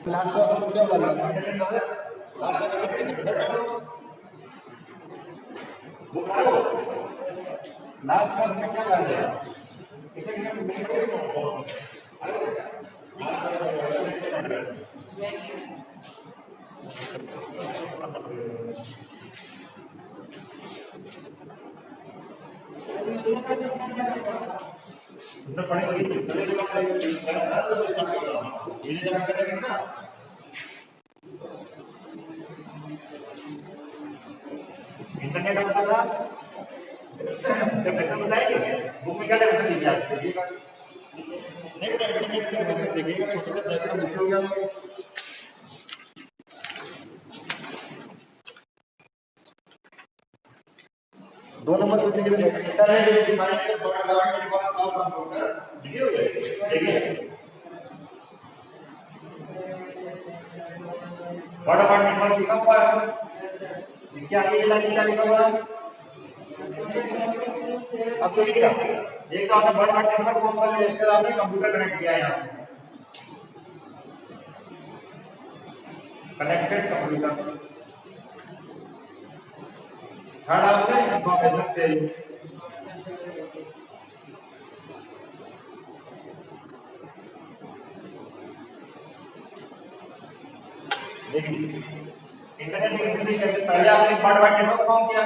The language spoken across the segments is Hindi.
लास्ट वाला क्या बोला लास्ट वाला वो करो लास्ट वाला क्या बोला इसे इंटरनेट आपका था डेफिनेशन बताएंगे बुक में क्या डेफिनेशन लिखी है देखिएगा नहीं इंटरनेट का डेफिनेशन देखिएगा छोटे से ब्रैकेट में लिखे हो गया आपको 2 नंबर पे देखिए internet is defined the broadband network of computer लिखे हो गए देखिए ब्रॉडबैंड नेटवर्क लिखा हुआ है इसके आगे ये लाइन क्या लिखा हुआ है अब तो लिखा एक तो आपने ब्रॉडबैंड नेटवर्क फॉर्म कर लिया इसके बाद आपने कंप्यूटर कनेक्ट किया है यहां कनेक्टेड कंप्यूटर थर्ड आपने इंफॉर्मेशन से देखिए इंटरनेट कनेक्शन कैसे पहले आपने ब्रॉडबैंड नेटवर्क फॉर्म किया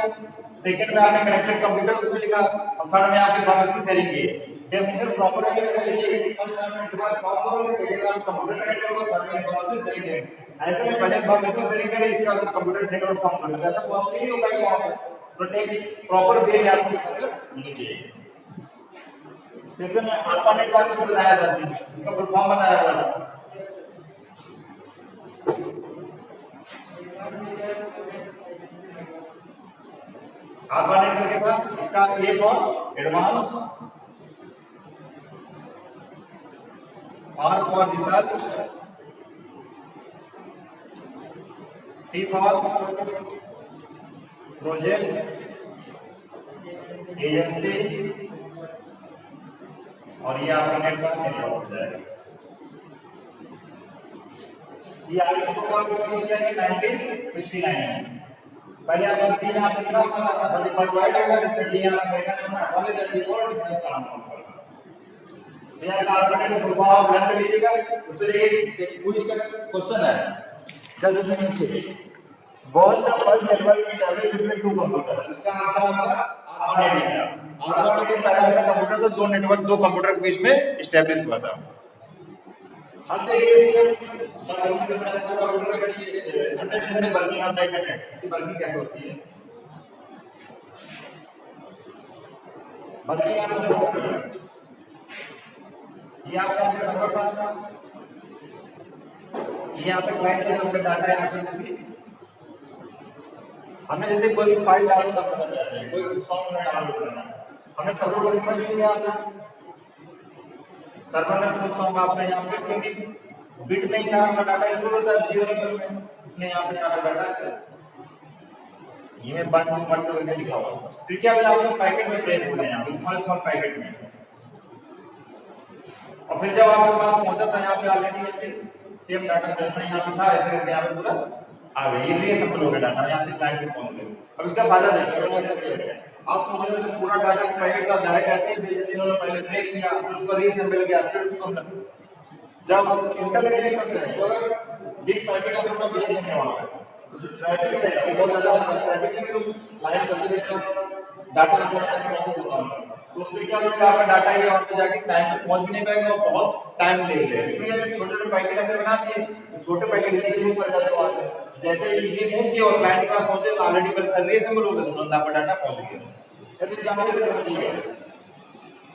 सेकंड में आपने कनेक्टेड कंप्यूटर उसमें लिखा और थर्ड में आपने इंफॉर्मेशन शेयरिंग की डेफिनेशन प्रॉपर है मैंने लिखी फर्स्ट आपने नेटवर्क फॉर्म करोगे सेकंड में आप कंप्यूटर कनेक्ट करोगे थर्ड में इंफॉर्मेशन शेयरिंग है ऐसे में पहले इंफॉर्मेशन शेयरिंग करें इसके बाद कंप्यूटर नेटवर्क फॉर्म करोगे ऐसा पॉसिबल नहीं होगा यहां पर प्रोटेक्ट प्रॉपर वे में आपको डिस्कशन होनी चाहिए जैसे मैं अल्फा नेटवर्क को बताया था इसका फुल फॉर्म बताया था अल्फा नेटवर्क के साथ इसका A for advance R for research T for project agency और ये आपका नेटवर्क हो जाएगा ये आगे इसको कब यूज किया कि 1969 में पहले आप डी यहां पे लिखा हुआ था बस वर्डवाइड होगा जिसमें डी यहां पे लिखना है ओनली द डिफॉल्ट डिफरेंस काम होगा ये कार्बन का फुल फॉर्म लर्न कर लीजिएगा उस पे देखिए कुछ का क्वेश्चन है चलो नीचे was the first network established between two computers इसका आंसर होगा आर्गोनेटिक पहला ऐसा कंप्यूटर तो दो नेटवर्क दो कंप्यूटर के बीच में एस्टैब्लिश हुआ था अब देखिए कंप्यूटर का understanding working of the internet इसकी वर्किंग कैसे होती है वर्किंग ऑफ कंप्यूटर ये आपका सर्वर था ये आपके क्लाइंट के अंदर डाटा है हमें जैसे कोई फाइल डालो तब पता चलता है कोई सॉन्ग में डाउनलोड करना हमने सर्वर को रिक्वेस्ट किया सर्वर ने फुल फॉर्म आपने यहाँ पे क्योंकि बिट में ही सारा डाटा इंक्लूड होता है 0 नंबर में इसलिए यहाँ पे सारा डाटा है ये 1 2 1 2 लिखा हुआ फिर क्या हुआ आपको पैकेट में ब्रेक होना है यहाँ स्मॉल स्मॉल पैकेट में और फिर जब आपके पास पहुंचा था यहाँ पे ऑलरेडी सेम डाटा जैसा यहाँ पे था ऐसे करके यहाँ पे पूरा आ गया ये सफल हो गया डाटा यहाँ से क्लाइंट पे पहुंच गए अब इसका फायदा देखिए मैंने ऐसा किया आप समझ रहे हो पूरा डाटा पैकेट का डायरेक्ट ऐसे ही भेज दिया उन्होंने पहले ब्रेक किया फिर उसको रीअसेंबल किया फिर उसको जब इंटरनेट यूज करते हैं तो अगर बिग पैकेट आप अपना भेज देने वाला है तो जो ट्रैफिक है वो बहुत ज्यादा होता है ट्रैफिक में तो लाइन चलती रहती है डाटा प्रोसेस होता है तो उससे क्या होगा आपका डाटा ये वहां पे जाके टाइम पे पहुंच भी नहीं पाएगा और बहुत टाइम लेगा इसलिए छोटे छोटे पैकेट हमने बना दिए छोटे पैकेट इजीली मूव कर जाते हैं वहां से जैसे इजीली मूव किया और क्लाइंट के पास पहुंचे तो ऑलरेडी पर रीअसेंबल हो गया तुरंत आपका डाटा पहुंच गया अब एग्जांपल से समझिए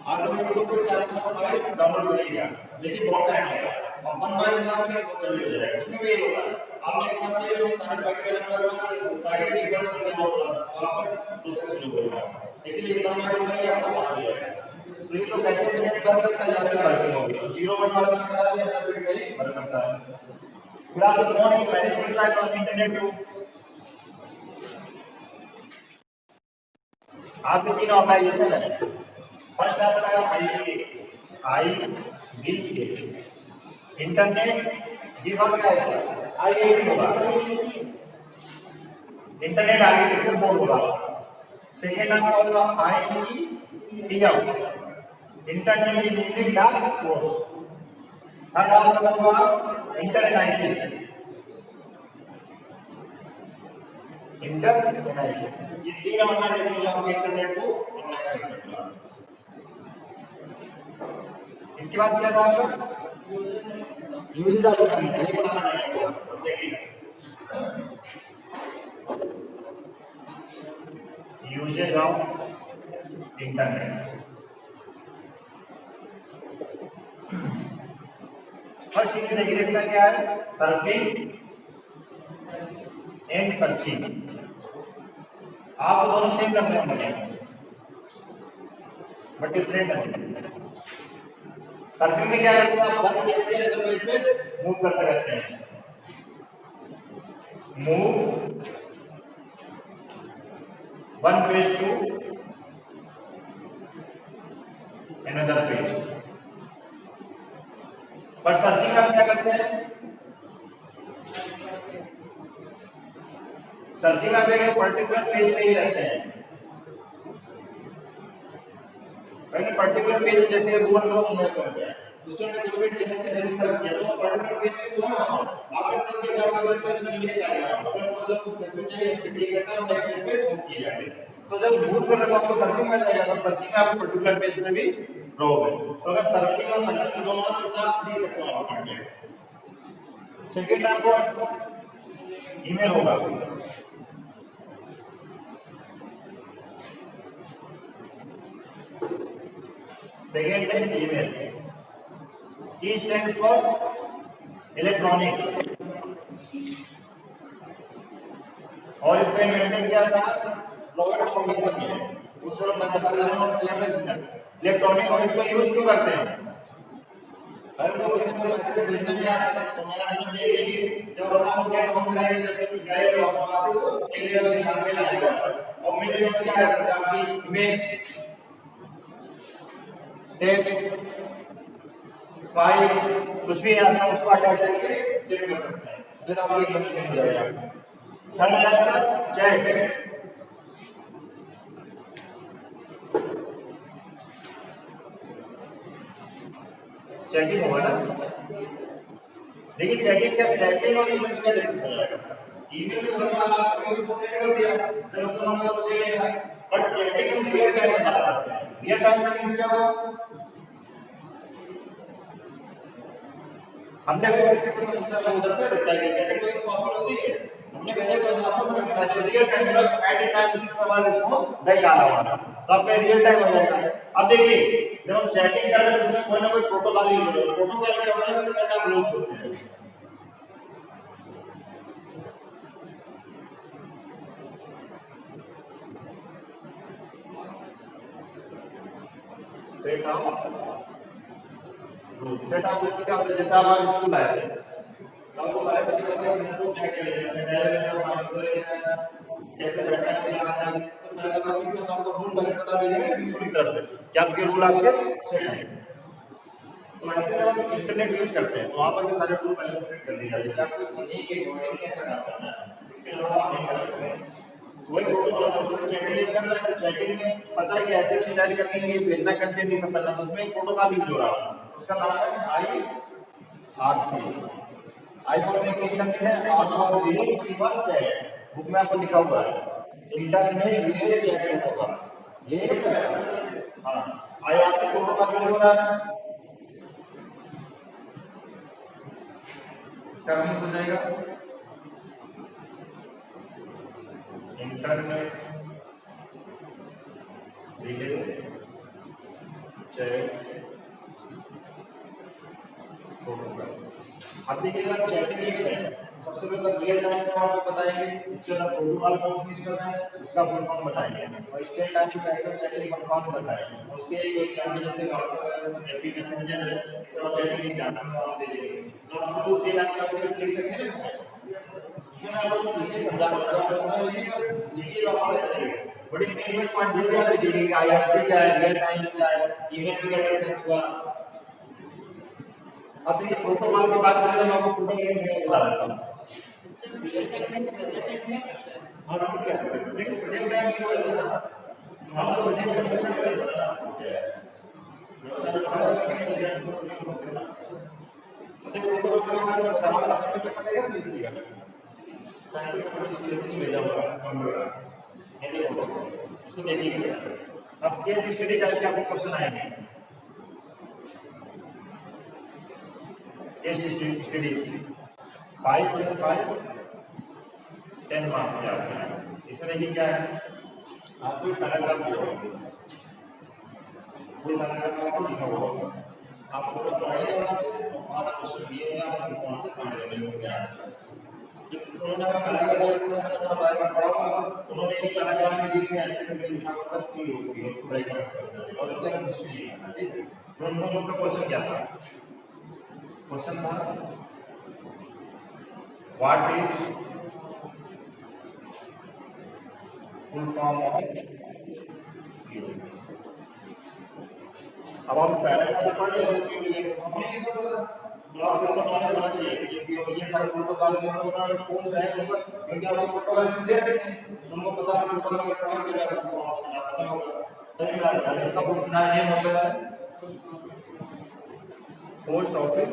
ऑटोमेटिक को 4-5 फाइल डाउनलोड करिएगा लेकिन बहुत टाइम लगेगा और 1 बाय 1 आपने कर लिया जाएगा उसमें भी होगा आपने एक साथ ये सारे पैकेट नंबर पैकेट एक बार से होगा और आप प्रोसेस शुरू करेगा इसलिए डाउनलोड करिए आपको आ जाएगा तो ये तो कैसे इंटरनेट वर्क करता है या फिर वर्किंग होगी 0 1 वाला काम बता दिया अपना फिर वही वर्क करता है फिर आपको कौन है मैनेज करता है इंटरनेट को आपके 3 ऑर्गेनाइजेशन है फर्स्ट आपका IBA इंटरनेट ये फर्क क्या है? आईआईटी होगा, इंटरनेट आर्किटेक्चर बोर्ड होगा। सेकेंड नाम क्या होगा? IETF, internet engineering task force. Third नाम होगा इंटरनेट आईसी, इंटरनेट। ये तीन ऑर्गेनाइजेशन जो आपके इंटरनेट को ऑर्गेनाइज करते हैं। इसके बाद क्या था आपका? यूजेज ऑफ इंटरनेट, ये बताना है। देखिए यूजेज ऑफ इंटरनेट, फर्स्ट चीज देखिए इसका क्या है? Surfing and searching. आप दोनों सेम करने होंगे बट डिफरेंट है। सर्फिंग में क्या करते हैं आप? वन पेज से अदर पेज पे मूव करते रहते हैं, move one page to another page. पर सर्चिंग आप क्या करते हैं? सर्चिंग आप एक पर्टिकुलर पेज पे ही रहते हैं। मैंने पर्टिकुलर पेज जैसे गूगल क्रोम में करते हैं, उसके अंदर कुछ भी जैसे सर्च किया तो पर्टिकुलर पेज पे जो है आपने सर्च किया, आपको सर्च में ये आएगा, फिर वो जो मैसेज चाहिए उसको क्लिक करते हैं, नेक्स्ट पेज पे मूव किया जाएगा। तो जब मूव करें तो आपको सर्चिंग में जाएगा, तो सर्चिंग में आप पर्टिकुलर पेज में भी रहोगे। तो अगर सर्चिंग और सर्चिंग दोनों में तो आप देख सकते हो आप कंटेंट। सेकंड आपको ईमेल होगा, सेकेंड है email. E stands for electronic, और इसका इन्वेंटेड क्या था? रॉबर्ट कॉम्बिनेशन में। उस समय मैं बता रहा हूं क्या है इलेक्ट्रॉनिक, और इसका यूज क्यों करते हैं? अगर तो किसी को मैसेज भेजना है तो मैं आपको ये देखिए जब हम क्या काम करेंगे, जब भी जाएगा तो वहां से एक जगह निकाल के लाएगा। और मेरे लिए क्या है सकता है? आपकी इमेज, टेक्स्ट, फाइल, कुछ भी यहाँ से उसको अटैच करके सेव कर सकते हैं, फिर आपको एक बंद मिल जाएगा। थर्ड है आपका चैट। चैटिंग होगा ना? देखिए चैटिंग क्या, चैटिंग और ईमेल का डिफरेंस हो जाएगा। ईमेल में होगा आपने उसको सेंड कर दिया, जब उसको मंगा तो दे देगा, बट चैटिंग हम रियल टाइम में बात करते हैं। रियल टाइम में मींस क्या होगा? हमने भी वैसे तो मतलब उधर से रिप्लाई किया, चैटिंग तो पॉसिबल होती है, हमने भेजा तो वापस में रिप्लाई किया, रियल टाइम मतलब एट ए टाइम उसी समय रिस्पांस बैक आ रहा होगा, तो आपका रियल टाइम हो जाएगा। अब देखिए जब हम चैटिंग कर रहे हैं तो उसमें कोई ना कोई प्रोटोकॉल यूज होता है। प्रोटोकॉल क्या होता है? सेट ऑफ रूल्स होते हैं। Set of rules, set of rules क्या होता है? जैसे आप आज स्कूल आए थे तो आपको पता है कि इनको क्या किया जाए, सैनिटाइजर काम करेंगे, जैसे बैठना है लगाना है, तो पहले तो आपको रूल पहले बता देंगे ना स्कूल की तरफ से कि आपके रूल आपके सेट है। तो ऐसे जब आप इंटरनेट यूज करते हैं तो वहां पर भी सारे रूल पहले से सेट कर दिए जाते हैं कि आपको एक एक घंटे में ऐसा काम करना है, इसके अलावा आप नहीं कर सकते। वही प्रोटोकॉल हम चैटिंग कर रहे हैं तो चैटिंग में पता है कि ऐसे चैट करनी है, भेजना कंटेंट नहीं सब करना, तो उसमें एक प्रोटोकॉल यूज हो रहा है, उसका नाम है IRC। आई फॉर इंटरनेट है, R for relay, C for chat. Book में आपको लिखा हुआ है इंटरनेट रिले चैट प्रोटोकॉल, ये होता है। हाँ, IRC प्रोटोकॉल यूज हो रहा है, इसका मीनिंग हो जाएगा इंटरनेट रिले चैट प्रोटोकॉल। अब देखिएगा चैटिंग लिख रहे हैं, सबसे पहले रियल टाइम में आपको बताएंगे, इसके बाद प्रोटोकॉल कौन सा यूज करना है उसका फुल फॉर्म बताएंगे, और इसके टाइम पे कैसे चैटिंग परफॉर्म करना है, उसके एक चैनल जैसे व्हाट्सएप है, एपी मैसेंजर है, सब चैटिंग की जानकारी हम दे देंगे। तो आप 2-3 लाइन का स्क्रिप्ट लिख सकते हैं इसमें आपको इजीली समझा दूंगा, तो समझ लीजिए, लिखिए और पढ़ते चलिए। बड़ी मेन पॉइंट जो याद रखिएगा आईआरसी क्या है, रियल टाइम क्या है, ईमेल का डिफरेंस हुआ। अब तो ये प्रोटोकॉल की बात करें तो मैं आपको प्रोटोकॉल बता देता हूँ। हाँ बिल्कुल कर सकते हैं, लेकिन प्रेजेंट टाइम की वजह से हमारा तो प्रेजेंट टाइम में प्रोटोकॉल का नाम बता रहा हूँ, आपको पता है सीएससी का साइंटिफिक कम्युनिटी सीएससी भेजा हुआ है कंप्यूटर ये देखो इसको देखिए। अब केस स्टडी टाइप के आपको क्वेश्चन आएंगे, केस स्टडी 5 + 5 10 मार्क्स के आते हैं। इसमें देखिए क्या है, आपको एक पैराग्राफ दिया होगा, कोई पैराग्राफ आपको लिखा हुआ होगा, आपको तो पढ़ाई होगा और क्वेश्चन दिए होंगे, आपको कौन से फाइंड करने होंगे आंसर। उन्होंने पैराग्राफ पढ़ा होगा, उन्होंने एक पैराग्राफ में बीच में ऐसे करके लिखा होगा तब की होगी इसको डायग्राम्स करते हैं और इसका कुछ नहीं है, ठीक है। तो उनका क्वेश्चन क्या था, क्वेश्चन था what is full form of. अब हम पैराग्राफ पढ़ लेंगे हमने लिखा होगा तो आप इसको नॉलेज होना चाहिए कि ये सारे प्रोटोकॉल के अंदर पोस्ट है उनको, क्योंकि आप प्रोटोकॉल इसमें दे रहे हैं तुमको पता है प्रोटोकॉल का पढ़ना के लिए आपको पता होगा। तो मैं इसका पूरा नेम होता है पोस्ट ऑफिस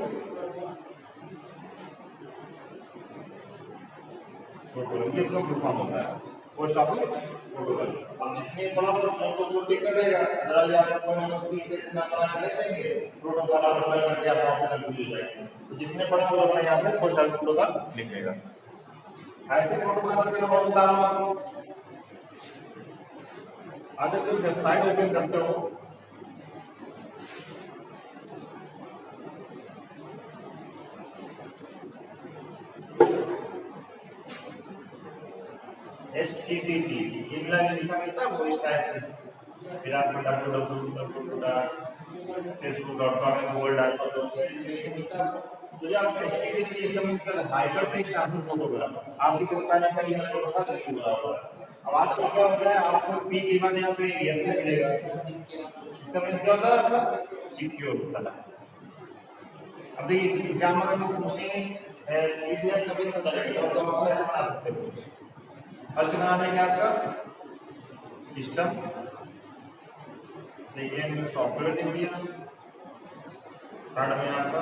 प्रोटोकॉल, ये इसका फुल फॉर्म होता है पोस्ट ऑफिस प्रोटोकॉल। अब जिसने पढ़ा वो तो टिक कर देगा, अदरवाइज आप कोई ना कोई से ना पढ़ा के लिख देंगे प्रोटोकॉल आप अप्लाई करके आप ऑफिस में भूल जाएंगे। तो जिसने पढ़ा वो अपने यहां पे पोस्ट ऑफिस प्रोटोकॉल लिख देगा। ऐसे प्रोटोकॉल के मैं बता रहा हूं आपको। अगर कोई वेबसाइट ओपन करते हो HTTP इनला लिखा मिलता है वो इस टाइप से, फिर आप www.facebook.com google.com से मिलता है। तो जब आप HTTP इसका मतलब हाइपरटेक्स्ट ट्रांसफर प्रोटोकॉल आपकी वेबसाइट पर ये प्रोटोकॉल लिखा हुआ है। अब आज क्या होता है आपको पी के बाद यहाँ पे यस मिलेगा, इसका मतलब क्या होता है सिक्योर होता है। अब देखिए एग्जाम में हम पूछेंगे इस यस का मतलब बताइए तो आप ऐसे बना सकते हो। फर्स्ट बना देंगे आपका सिस्टम, सेकेंड में सॉफ्टवेयर लिख दिया, थर्ड में आपका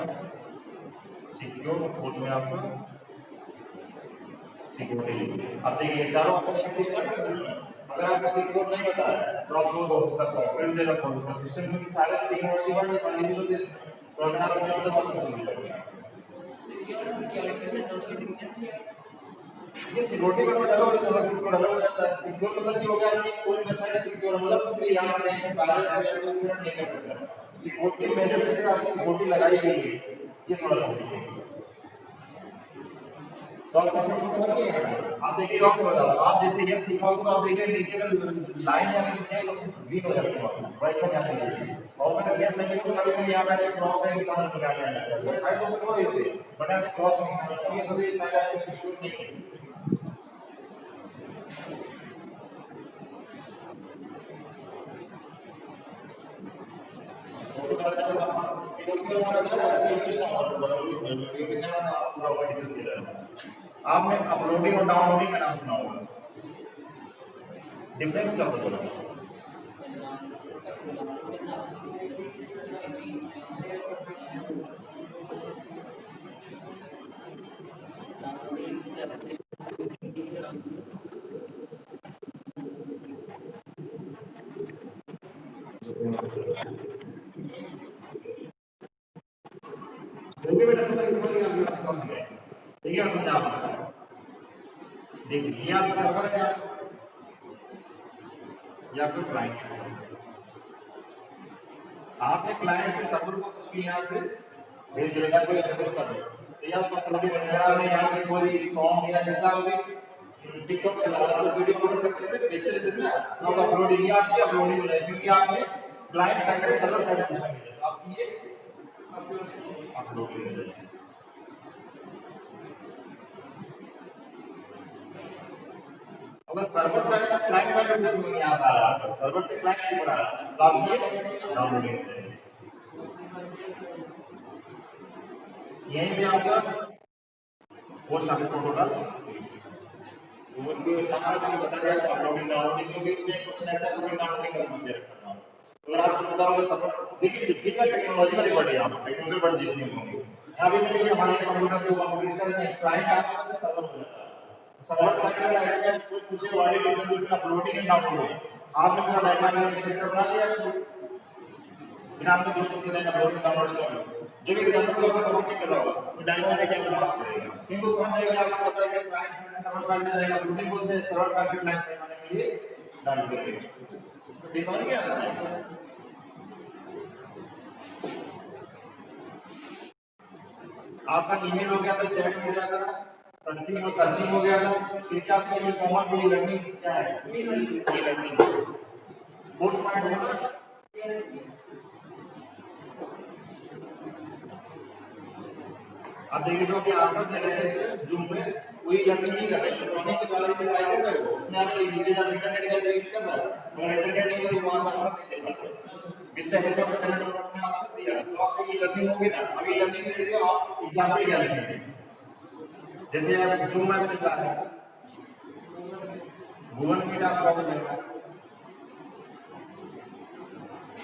सिक्योर, फोर्थ में आपका सिक्योरिटी। अब देखिए चारों ऑप्शन सिस्टम अगर आपको सिक्योर नहीं पता है तो आप लोग हो सकता सॉफ्टवेयर दे रखो हो सकता सिस्टम, क्योंकि सारे टेक्नोलॉजी वर्ड सारे यूज होते हैं। तो अगर आप नहीं पता तो आप चूज करिए ये सिक्योरिटी में अलग हो जाता है, सिक्योर अलग हो जाता है। सिक्योर मतलब क्या हो गया आपकी पूरी वेबसाइट सिक्योर मतलब फ्री, आप कहीं से बैलेंस या कोई करंट नहीं कर सकता। सिक्योरिटी मेजर्स से आपकी सिक्योरिटी लगाई गई है, ये थोड़ा सा ठीक है। तो आप इसमें कुछ समझिए, आप देखिए आप आप जैसे यस लिखा हो तो आप देखिए नीचे का लाइन या कुछ है तो ग्रीन हो जाती है, व्हाइट हो जाती है। और अगर यस नहीं लिखो तो कभी-कभी यहाँ पे क्रॉस का निशान निकालने लगता है, साइड तो पूरा ही होती है बट आप क्रॉस का निशान इसका ये सभी साइड आपके सिक्योर नहीं है। आपने अपलोडिंग और डाउनलोडिंग का नाम सुना होगा, डिफरेंस क्या होता है? देखिए ये आपका सर्वर है या फिर क्लाइंट है। आपने क्लाइंट से सर्वर को कुछ भी यहाँ से भेज दिया कोई कुछ कर दो तो यहाँ पर अपलोडिंग वगैरह में यहाँ से कोई सॉन्ग या जैसा भी टिकटॉक चला रहा है तो वीडियो अपलोड करते थे भेजते रहते थे ना, तो आप अपलोडिंग या आपकी अपलोडिंग हो जाएगी क्योंकि आपने क्लाइंट साइड से सर्वर साइड पूछा है तो आपकी ये अपलोडिंग हो जाएगी। अगर सर्वर साइड का क्लाइंट साइड में नहीं आ रहा है, सर्वर से क्लाइंट नहीं बढ़ा रहा तो आप ये डाउनलोड करेंगे। यहीं पे आपका वो शामिल टोटल वो नाम तो बता दिया अपलोडिंग डाउनलोडिंग, क्योंकि इसमें कुछ ऐसा अपलोडिंग डाउनलोडिंग का कुछ दे रखा है। अगर आपको पता होगा सब देखिए डिजिटल टेक्नोलॉजी वाली वर्ड है, यहाँ पर टेक्निकल वर्ड जितनी होंगी यहाँ पे देखिए हमारे कंप्यूटर जो कंप्यूटर का क्लाइंट आता है सर्वर हो जाता है। सर्वर क्लाइंट का ऐसे कोई पूछे वाली difference between uploading and downloading, आपने पूरा डायग्राम में स्ट्रक्चर बना दिया बिना आपने दो तीन लाइन अपलोडिंग डाउनलोड कर लो, जो भी एग्जांपल को आपको चेक कर रहा होगा वो डायग्राम देख के आपको मार्क्स देगा, क्योंकि समझ जाएगा आपको पता है कि क्लाइंट से सर्वर साइड में जाएगा अपलोडिंग बोलते हैं, सर्वर साइड से क्लाइंट साइड आने के लिए डाउनलोड। ये समझ गया आपका ईमेल हो गया था, चैट हो गया था, सर्फिंग और सर्चिंग हो गया था, फिर क्या आपका ई कॉमर्स ई लर्निंग क्या है, ई लर्निंग फोर्थ पॉइंट होगा ना। आप देखिए जो कि आंसर दे रहे हैं जूम पे कोई लर्निंग नहीं कर रहे, इलेक्ट्रॉनिक के द्वारा अप्लाई कर रहे हो, उसमें आप यूजेज ऑफ इंटरनेट का यूज कर रहा है, अगर इंटरनेट नहीं है तो वहां से आंसर नहीं दे पाते, with the help of internet में अपने आंसर दिया तो आपको ई लर्निंग होगी ना। अभी लर्निंग के लिए आप एग्जांपल क्या लिखेंगे, जैसे आप जूम में चल रहा है गूगल मीट आप प्रॉब्लम है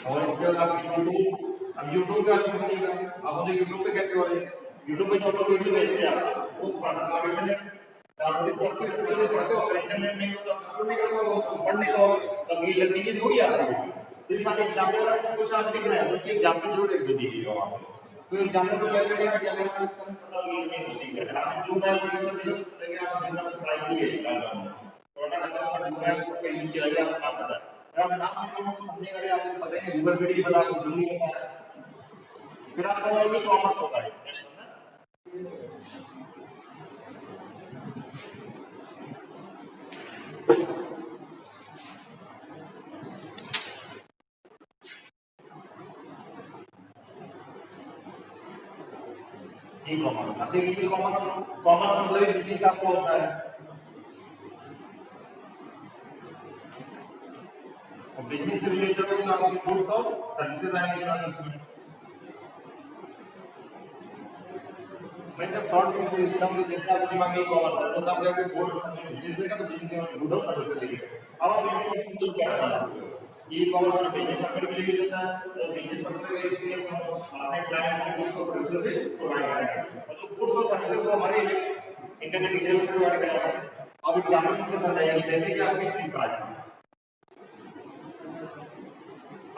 और इसके बाद आप यूट्यूब, अब यूट्यूब का आप तो यूट्यूब पे कैसे हो रहे हैं, यूट्यूब पे जो लोग वीडियो भेजते हैं वो पढ़ते हैं, इंटरनेट डाउनलोड करके उसके बाद पढ़ते हो, अगर इंटरनेट नहीं हो तो डाउनलोड नहीं कर पाओगे, पढ़ नहीं पाओगे, तब ये लर्निंग की होगी आपको। तो इस वाले एग्जांपल का कुछ आप लिख रहे हैं तो उसके एग्जांपल जरूर लिख दीजिएगा वहां पे, तो एग्जांपल को लेकर के क्या अगर आपको इसका पता नहीं होती है, अगर आपने जूम ऐप ये सब लिखा तो लगे आप जूम ऐप अप्लाई किए कोरोना काल में जूम ऐप सबका यूज किया गया, आपको नाम पता है, अगर नाम नहीं पता तो समझने वाले आपको पता ही नहीं, गूगल मीट भी पता है, जूम भी पता है, फिर आपको ये कॉमर्स होगा ई कॉमर्स। अब देखिए कॉमर्स मतलब बिजनेस आपको होता है, और बिजनेस से रिलेटेड हो तो आपके गुड्स और सर्विसेज आएंगे। मैं जब शॉर्ट में लिखता हूँ जैसे आप दिमाग में कॉमर्स है तो आप जाके बोर्ड बिजनेस लेगा तो बिजनेस में गुड और सर्विसेज लिखिए। अब आप बिजनेस में सिंपल क्या करना सकते हो, ई कॉमर्स में बिजनेस पर्पस के लिए यूज होता है, तो बिजनेस पर्पस का यूज किया तो अपने क्लाइंट को गुड्स और सर्विसेज भी प्रोवाइड करेंगे, और जो गुड्स और सर्विसेज को हमारे इंटरनेट की जरूरत प्रोवाइड करेंगे। अब एग्जांपल से समझाएंगे, जैसे कि आपकी फ्लिपकार्ट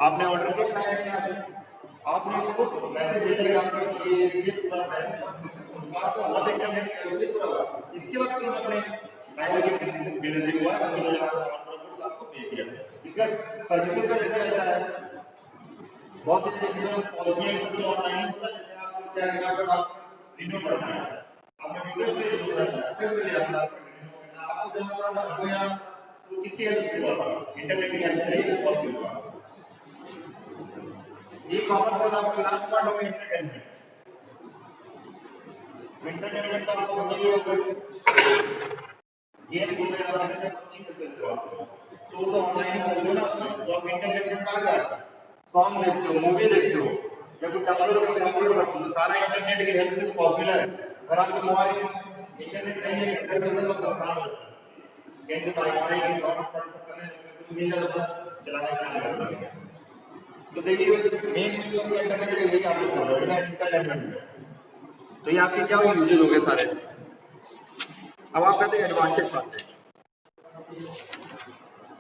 आपने ऑर्डर किया क्लाइंट यहाँ से, आपने उसको मैसेज भेजा आपका ये पूरा मैसेज दुकान का बहुत इंटरनेट के उससे पूरा, इसके बाद फिर अपने पहले के डिलीवरी हुआ आपके लिए सामान पूरा आपको भेज दिया। इसका सर्विसेज का जैसे रहता है बहुत से इंश्योरेंस पॉलिसी सब ऑनलाइन होता है, जैसे आप क्या करना आपका डॉक्यूमेंट रिन्यू करना है, आपने रिक्वेस्ट भेज दिया एसेट के लिए आपका आपको जाना पड़ा था, आपको यहाँ तो किसकी हेल्प से हुआ, इंटरनेट की हेल्प से पॉसिबल हुआ। ई कॉमर्स का आपका लास्ट पार्ट होगा एंटरटेनमेंट। एंटरटेनमेंट का आपको समझिए गेम्स वगैरह जैसे पबजी खेलते हो तो ऑनलाइन ही खेलते हो ना, उसमें तो आप एंटरटेनमेंट आ जाएगा, सॉन्ग देखते हो, मूवी देखते हो या कुछ डाउनलोड करते हो, अपलोड करते हो, सारा इंटरनेट की हेल्प से पॉसिबल है। अगर आपके मोबाइल इंटरनेट नहीं है, इंटरनेट तो नुकसान होता है, कैसे वाईफाई की शॉर्ट सब करने कुछ नहीं करता चलाना स्टार्ट कर देते हैं। तो देखिए मेन यूज तो इंटरनेट के लिए आप लोग कर रहे हो ना, इंटरटेनमेंट, तो ये आपके क्या यूजेस हो गए सारे। अब आप कहते हैं एडवांटेज पाते हैं,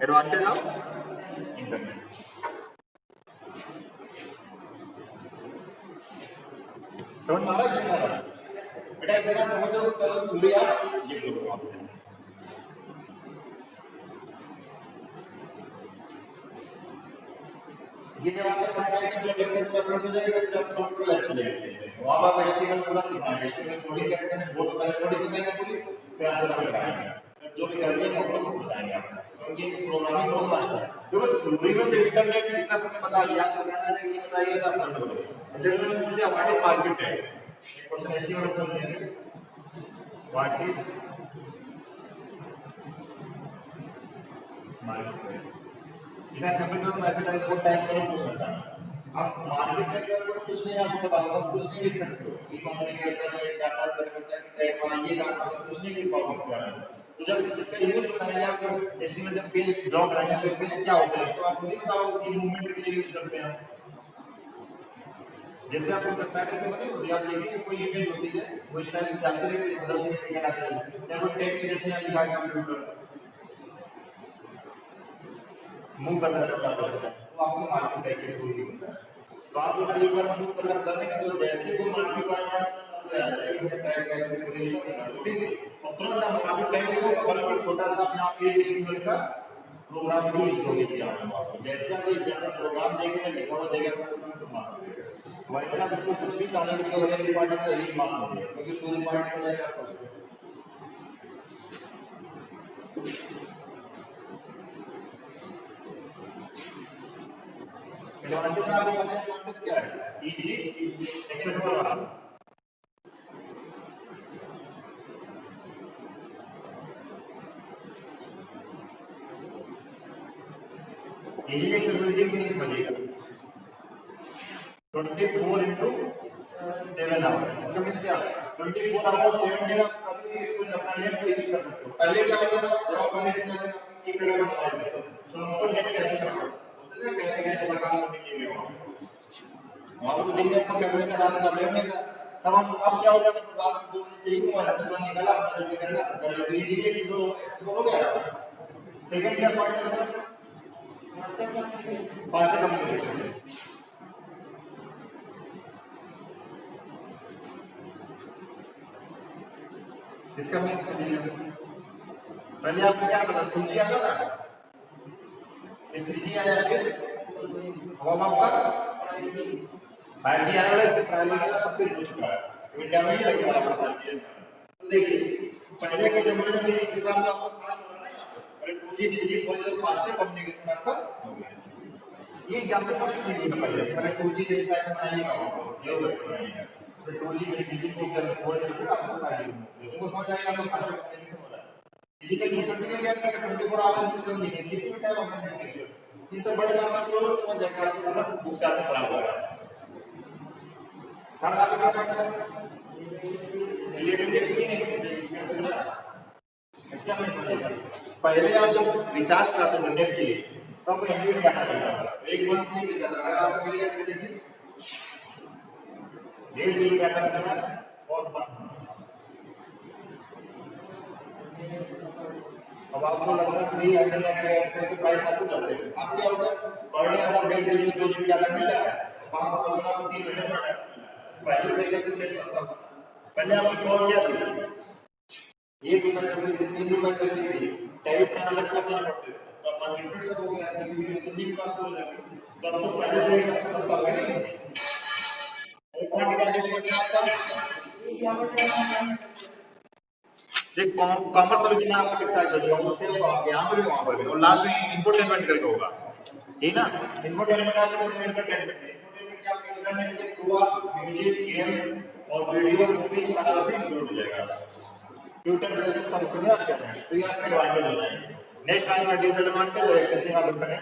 एडवांटेज ऑफ इंटरनेट। समझ में आ रहा है बेटा, इतना समझोगे तो चूड़िया ये करो आप। ये जब आपका कंटेंट जो लेक्चर पूरा फिनिश हो जाएगा फिर आप कंट्रोल लेक्चर लेंगे, वहां आप एचटीएमएल पूरा सीखेंगे, एचटीएमएल कोडिंग कैसे करना है, बोर्ड पहले कोडिंग बताएंगे पूरी, फिर आंसर रन कराएंगे, जो भी गलती है वो आपको बताएंगे आपको, ये प्रोग्रामिंग बहुत मस्त है। देखो थ्योरी में तो इंटरनेट जितना समय बता दिया आपको करना है, ये बताइए आप कर लोगे। जैसे मैंने पूछ दिया व्हाट इज मार्केट है, एक क्वेश्चन एचटीएमएल में पूछ दिया व्हाट इज मार्केट, इतना सिंपल तो ऐसे टाइप को टाइप करो पूछ सकता है। आप मार्केट के ऊपर कुछ नहीं आपको बताऊंगा, कुछ नहीं लिख सकते हो, कि कम्युनिकेशन है, डाटा शेयर करता है, टैग बनाइएगा, कुछ नहीं लिख पाओगे इसके बारे में। तो जब इसका यूज बताएंगे आपको एचटीएमएल जब पेज ड्रॉ कराएंगे तो पेज क्या होता है, तो आपको नहीं पता होगा कि मूवमेंट के लिए यूज करते हैं। जैसे आपको वेबसाइट से बनी होती है, आप देखिए कोई इमेज होती है, वो इस टाइप से जाती रहती है, 10 सेकंड आते हैं, या कोई टेक्स्ट जैसे यहाँ लिखा है कंप्यूटर मूव करता है, तो आपको मार्किंग टैग के थ्रू ही होता है। तो आप अगर एक बार मूव करना बता देंगे तो जैसे कोई मार्किंग करना है तो याद रहेगा कि टैग कैसे करेगा, ठीक है। और तुरंत आप मार्किंग टैग लिखोगे, बल्कि छोटा सा यहाँ पे एचटीएमएल का प्रोग्राम भी लिखोगे एग्जाम में। जैसे आप एग्जाम में प्रोग्राम देखेंगे, लिखोगे देगा तो मार्क्स, वैसे आप इसको कुछ भी करने के लिए अगर डिपार्टमेंट का एक मार्क्स मिलेगा, क्योंकि पूरे डिपार्टमेंट में जाएगा आपको। एडवांटेज में आपको फर्स्ट एडवांटेज क्या है, इजीली एक्सेसिबल वाला। इजीली एक्सेसिबिलिटी मींस समझिएगा 24/7 आवर। इसका मींस क्या, 24 आवर 7 डे आप कभी भी इसको अपना नेट को यूज कर सकते हो। पहले क्या होता था, जब आप नेट नहीं था कीपैड वाला मोबाइल में, तो हमको नेट कैसे चलाना होता था, कैसे कैसे लगा के लिए वहां पर तो दिन में आपको कैमरे का नाम अवेलेबल नहीं था। तब हम अब क्या हो गया, रात में 2 बजे चाहिए मोबाइल तो निकाला, अपना जो भी करना है पहले तो इजीली एक्सेसिबल हो गया। सेकंड क्या पॉइंट है, फास्ट कम्युनिकेशन। इसका मींस पहले आपको क्या था, 2G आता था, 3G आया, फिर अब आपका 5G आने वाला है। इसके प्राइमरी का सबसे हो चुका है, इंडिया में ही लगने वाला है 5G। तो देखिए पहले के जमाने में इस बार तो आपको फास्ट हो रहा है, यहाँ पे 2G 3G 4G fast communication आपका हो गया। ये एग्जांपल काफी दीजिए पहले 2G जैसा ऐसा बनाइएगा, ये हो गया फिर 2G 3G को कर 4G फिर आपको 5G देखो समझ आएगा तो फास्ट कम्युनिकेशन हो रहा है। डिजिटल सिस्टम में क्या है, 24 आवर सिस्टम नहीं है, किसी भी टाइम आप कम्युनिकेशन। ये सब बड़े काम छोड़ो, समझ जाएगा आपको पूरा बुक से आपको खराब हो रहा है। थर्ड आपको क्या पढ़ना है, रिलेटिविटी नहीं समझे इसका समझा, इसका मैं समझेगा। पहले आप जब रिचार्ज करते थे नेट के लिए तब एमबी में डाटा मिलता था, एक मंथ नहीं मिलता था। अगर आपको मिल गया जैसे कि 1.5 GB डाटा मिला और 1 अब आपको लगता है 300 MB के प्राइस आपको करते हैं, आप क्या होगा पर डे आपको 1.5 GB 2 GB डाटा मिल जाए, 500 आपको 3 महीने का डाटा। पहले से जब नेट सस्ता था, पहले आपकी कॉल क्या थी, 1 रुपए चलती थी, 3 रुपए चलती थी, टैरिफ का अलग से करना पड़ते थे। तो अपना लिमिट सब हो गया, किसी भी स्किल की बात हो जाएगी, तब तो पहले से ही सस्ता हो गया नहीं। एक पॉइंट का लिस्ट में क्या आता है, एक कॉमर्स वाले दिन आपको किसका जो उससे यहाँ पर भी वहाँ पर भी, और लास्ट में इंफोटेनमेंट करके होगा, ठीक ना। इंफोटेनमेंट आपको इंटरटेनमेंट है, इंफोटेनमेंट क्या आपके इंटरनेट के थ्रू आप म्यूजिक, गेम्स और वीडियो मूवी सारा भी इंक्लूड हो जाएगा। ट्विटर फेसबुक सब सुने आप क्या हैं, तो ये आपका एडवांटेज हो जाएगा। नेक्स्ट टाइम डिसएडवांटेज और एक्सेसिंग आप इंटरनेट।